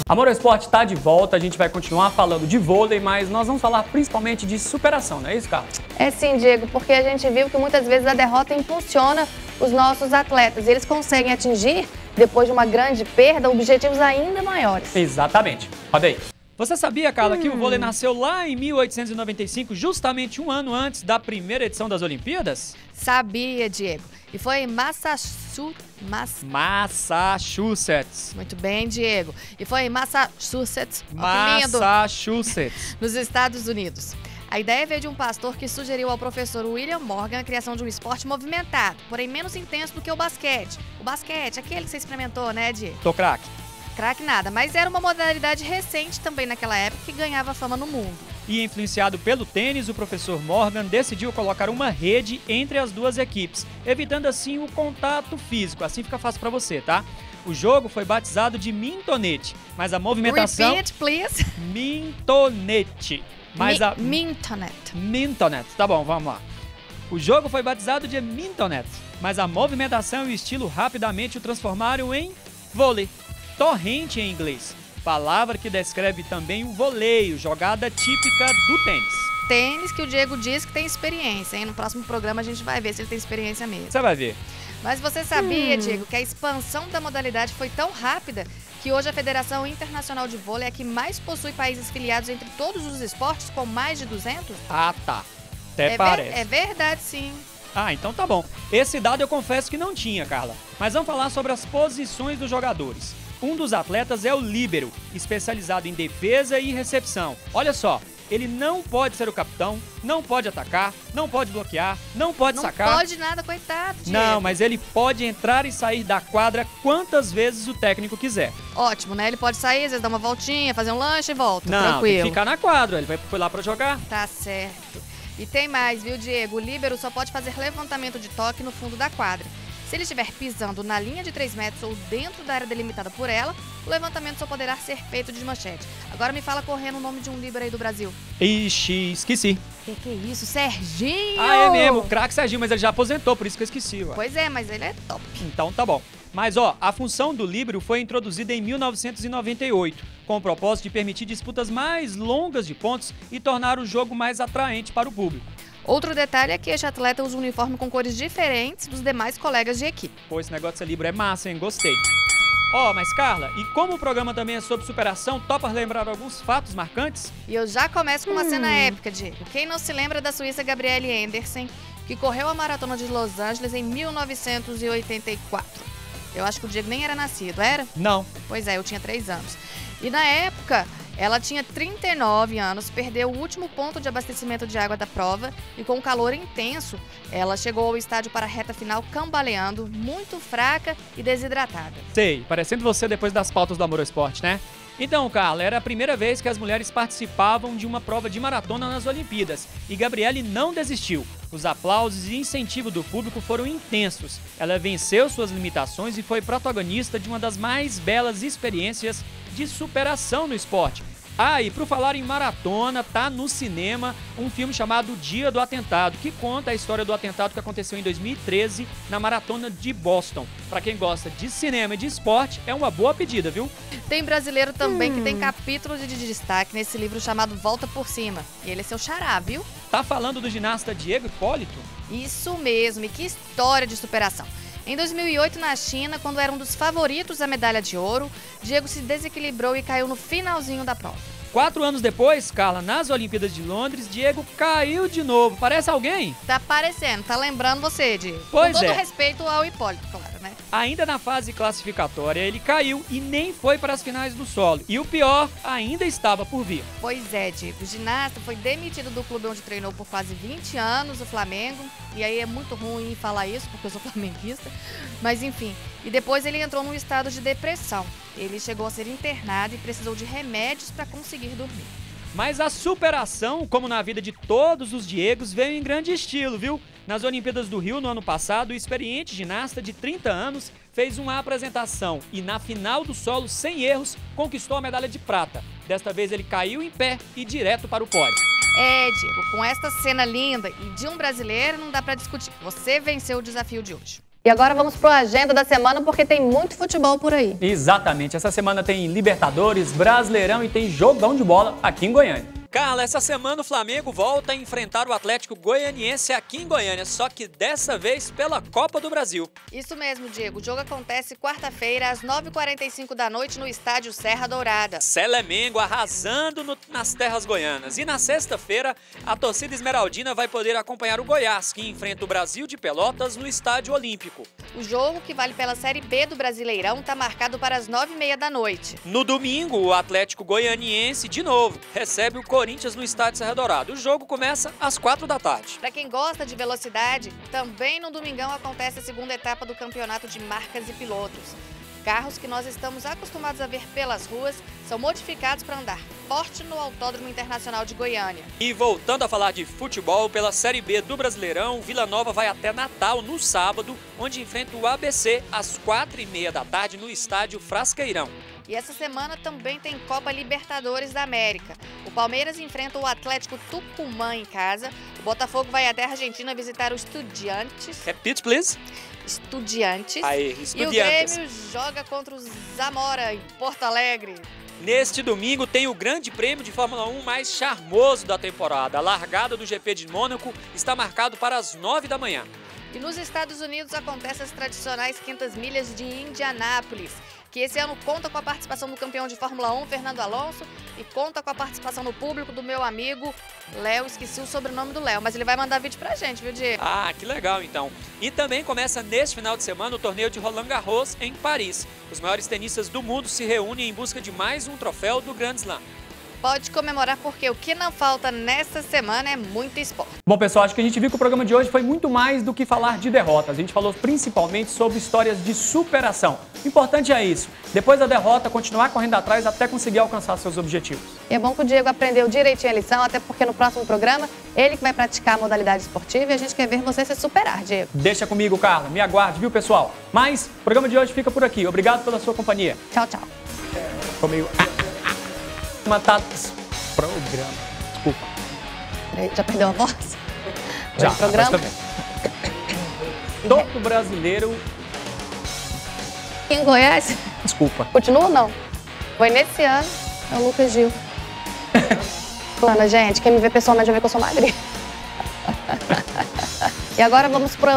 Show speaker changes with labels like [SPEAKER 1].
[SPEAKER 1] Amor ao Esporte está de volta, a gente vai continuar falando de vôlei, mas nós vamos falar principalmente de superação, não é isso, Carla?
[SPEAKER 2] É sim, Diego, porque a gente viu que muitas vezes a derrota impulsiona os nossos atletas. E eles conseguem atingir, depois de uma grande perda, objetivos ainda maiores.
[SPEAKER 1] Exatamente. Roda aí. Você sabia, Carla, que o vôlei nasceu lá em 1895, justamente um ano antes da primeira edição das Olimpíadas?
[SPEAKER 2] Sabia, Diego. E foi em
[SPEAKER 1] Massachusetts.
[SPEAKER 2] Muito bem, Diego. E foi em Massachusetts. Ó, que lindo.
[SPEAKER 1] Massachusetts.
[SPEAKER 2] Nos Estados Unidos. A ideia veio de um pastor que sugeriu ao professor William Morgan a criação de um esporte movimentado, porém menos intenso do que o basquete. O basquete, aquele que você experimentou, né, Diego?
[SPEAKER 1] Tô craque.
[SPEAKER 2] Craque nada, mas era uma modalidade recente também naquela época que ganhava fama no mundo.
[SPEAKER 1] E influenciado pelo tênis, o professor Morgan decidiu colocar uma rede entre as duas equipes, evitando assim o contato físico. Assim fica fácil pra você, tá? O jogo foi batizado de mintonete, mas a movimentação...
[SPEAKER 2] Repeat, please.
[SPEAKER 1] Mintonete. Mas a...
[SPEAKER 2] Mintonete.
[SPEAKER 1] Mintonete. Tá bom, vamos lá. O jogo foi batizado de mintonete, mas a movimentação e o estilo rapidamente o transformaram em vôlei. Torrente em inglês. Palavra que descreve também o voleio, jogada típica do tênis.
[SPEAKER 2] Tênis que o Diego diz que tem experiência, hein? No próximo programa a gente vai ver se ele tem experiência mesmo.
[SPEAKER 1] Você vai ver.
[SPEAKER 2] Mas você sabia, Diego, que a expansão da modalidade foi tão rápida que hoje a Federação Internacional de Vôlei é a que mais possui países filiados entre todos os esportes, com mais de 200?
[SPEAKER 1] Ah, tá. Até parece.
[SPEAKER 2] É verdade, sim.
[SPEAKER 1] Ah, então tá bom. Esse dado eu confesso que não tinha, Carla. Mas vamos falar sobre as posições dos jogadores. Um dos atletas é o líbero, especializado em defesa e recepção. Olha só, ele não pode ser o capitão, não pode atacar, não pode bloquear, não pode sacar.
[SPEAKER 2] Não pode nada, coitado, Diego.
[SPEAKER 1] Não, mas ele pode entrar e sair da quadra quantas vezes o técnico quiser.
[SPEAKER 2] Ótimo, né? Ele pode sair, às vezes dar uma voltinha, fazer um lanche e volta.
[SPEAKER 1] Não,
[SPEAKER 2] tranquilo.
[SPEAKER 1] tem que ficar na quadra, ele foi lá pra jogar.
[SPEAKER 2] Tá certo. E tem mais, viu, Diego? O líbero só pode fazer levantamento de toque no fundo da quadra. Se ele estiver pisando na linha de 3 metros ou dentro da área delimitada por ela, o levantamento só poderá ser feito de manchete. Agora me fala correndo o nome de um líbero aí do Brasil.
[SPEAKER 1] Ixi, esqueci.
[SPEAKER 2] Que é isso? Serginho!
[SPEAKER 1] Ah, é mesmo, o craque Serginho, mas ele já aposentou, por isso que eu esqueci. Ué.
[SPEAKER 2] Pois é, mas ele é top.
[SPEAKER 1] Então tá bom. Mas ó, a função do líbero foi introduzida em 1998, com o propósito de permitir disputas mais longas de pontos e tornar o jogo mais atraente para o público.
[SPEAKER 2] Outro detalhe é que este atleta usa um uniforme com cores diferentes dos demais colegas de equipe.
[SPEAKER 1] Pô, esse negócio de ser líbero é massa, hein? Gostei. Ó, mas Carla, e como o programa também é sobre superação, topa lembrar alguns fatos marcantes?
[SPEAKER 2] E eu já começo com uma cena épica, Diego. Quem não se lembra da suíça Gabriele Andersen, que correu a maratona de Los Angeles em 1984? Eu acho que o Diego nem era nascido, era?
[SPEAKER 1] Não.
[SPEAKER 2] Pois é, eu tinha 3 anos. E na época, ela tinha 39 anos, perdeu o último ponto de abastecimento de água da prova e com um calor intenso, ela chegou ao estádio para a reta final cambaleando, muito fraca e desidratada.
[SPEAKER 1] Sei, parecendo você depois das pautas do Amor ao Esporte, né? Então, Carla, era a primeira vez que as mulheres participavam de uma prova de maratona nas Olimpíadas e Gabriele não desistiu. Os aplausos e incentivo do público foram intensos. Ela venceu suas limitações e foi protagonista de uma das mais belas experiências de superação no esporte. Ah, e por falar em maratona, tá no cinema um filme chamado Dia do Atentado, que conta a história do atentado que aconteceu em 2013 na maratona de Boston. Pra quem gosta de cinema e de esporte, é uma boa pedida, viu?
[SPEAKER 2] Tem brasileiro também que tem capítulos de destaque nesse livro chamado Volta por Cima. E ele é seu xará, viu?
[SPEAKER 1] Tá falando do ginasta Diego Hipólito?
[SPEAKER 2] Isso mesmo, e que história de superação. Em 2008, na China, quando era um dos favoritos à medalha de ouro, Diego se desequilibrou e caiu no finalzinho da prova.
[SPEAKER 1] 4 anos depois, Carla, nas Olimpíadas de Londres, Diego caiu de novo. Parece alguém?
[SPEAKER 2] Tá parecendo, tá lembrando você, Diego.
[SPEAKER 1] Pois
[SPEAKER 2] Com todo
[SPEAKER 1] é.
[SPEAKER 2] respeito ao Hipólito, claro, né?
[SPEAKER 1] Ainda na fase classificatória, ele caiu e nem foi para as finais do solo. E o pior, ainda estava por vir.
[SPEAKER 2] Pois é, Diego. O ginasta foi demitido do clube onde treinou por quase 20 anos, o Flamengo. E aí é muito ruim falar isso, porque eu sou flamenguista. Mas enfim. E depois ele entrou num estado de depressão. Ele chegou a ser internado e precisou de remédios para conseguir dormir.
[SPEAKER 1] Mas a superação, como na vida de todos os Diegos, veio em grande estilo, viu? Nas Olimpíadas do Rio, no ano passado, o experiente ginasta de 30 anos fez uma apresentação e, na final do solo, sem erros, conquistou a medalha de prata. Desta vez, ele caiu em pé e direto para o pódio.
[SPEAKER 2] É, Diego, com esta cena linda e de um brasileiro, não dá para discutir. Você venceu o desafio de hoje. E agora vamos para a agenda da semana, porque tem muito futebol por aí.
[SPEAKER 1] Exatamente. Essa semana tem Libertadores, Brasileirão e tem jogão de bola aqui em Goiânia. Carla, essa semana o Flamengo volta a enfrentar o Atlético Goianiense aqui em Goiânia, só que dessa vez pela Copa do Brasil.
[SPEAKER 2] Isso mesmo, Diego. O jogo acontece quarta-feira, às 9h45 da noite, no estádio Serra Dourada.
[SPEAKER 1] Selemengo arrasando nas terras goianas. E na sexta-feira, a torcida esmeraldina vai poder acompanhar o Goiás, que enfrenta o Brasil de Pelotas no Estádio Olímpico.
[SPEAKER 2] O jogo, que vale pela Série B do Brasileirão, está marcado para as 9h30 da noite.
[SPEAKER 1] No domingo, o Atlético Goianiense, de novo, recebe o Corinthians no estádio Serra Dourada. O jogo começa às 4 da tarde.
[SPEAKER 2] Para quem gosta de velocidade, também no domingão acontece a segunda etapa do campeonato de marcas e pilotos. Carros que nós estamos acostumados a ver pelas ruas são modificados para andar forte no Autódromo Internacional de Goiânia.
[SPEAKER 1] E voltando a falar de futebol, pela Série B do Brasileirão, Vila Nova vai até Natal no sábado, onde enfrenta o ABC às 4h30 da tarde no estádio Frasqueirão.
[SPEAKER 2] E essa semana também tem Copa Libertadores da América. O Palmeiras enfrenta o Atlético Tucumã em casa. O Botafogo vai até a Argentina visitar o Estudiantes.
[SPEAKER 1] Repeat, please.
[SPEAKER 2] Estudiantes.
[SPEAKER 1] Aí,
[SPEAKER 2] E o
[SPEAKER 1] Estudiantes.
[SPEAKER 2] Grêmio joga contra o Zamora em Porto Alegre.
[SPEAKER 1] Neste domingo tem o grande prêmio de Fórmula 1 mais charmoso da temporada. A largada do GP de Mônaco está marcado para as 9 da manhã.
[SPEAKER 2] E nos Estados Unidos acontecem as tradicionais 500 milhas de Indianápolis, que esse ano conta com a participação do campeão de Fórmula 1, Fernando Alonso, e conta com a participação no público do meu amigo Léo. Esqueci o sobrenome do Léo, mas ele vai mandar vídeo pra gente, viu, Diego?
[SPEAKER 1] Ah, que legal então. E também começa neste final de semana o torneio de Roland Garros em Paris. Os maiores tenistas do mundo se reúnem em busca de mais um troféu do Grand Slam.
[SPEAKER 2] Pode comemorar, porque o que não falta nessa semana é muito esporte.
[SPEAKER 1] Bom, pessoal, acho que a gente viu que o programa de hoje foi muito mais do que falar de derrotas. A gente falou principalmente sobre histórias de superação. O importante é isso. Depois da derrota, continuar correndo atrás até conseguir alcançar seus objetivos.
[SPEAKER 2] E é bom que o Diego aprendeu direitinho a lição, até porque no próximo programa, ele que vai praticar a modalidade esportiva e a gente quer ver você se superar, Diego.
[SPEAKER 1] Deixa comigo, Carla. Me aguarde, viu, pessoal? Mas o programa de hoje fica por aqui. Obrigado pela sua companhia.
[SPEAKER 2] Tchau, tchau.
[SPEAKER 1] Comigo. Programa. Desculpa.
[SPEAKER 2] Já perdeu a voz?
[SPEAKER 1] Já,
[SPEAKER 2] programa?
[SPEAKER 1] também. Todo brasileiro...
[SPEAKER 2] Em Goiás?
[SPEAKER 1] Desculpa.
[SPEAKER 2] Continua ou não? Foi nesse ano, é o Lucas Gil. Plana, gente, quem me vê pessoalmente já vê que eu sou magrinha. E agora vamos pro...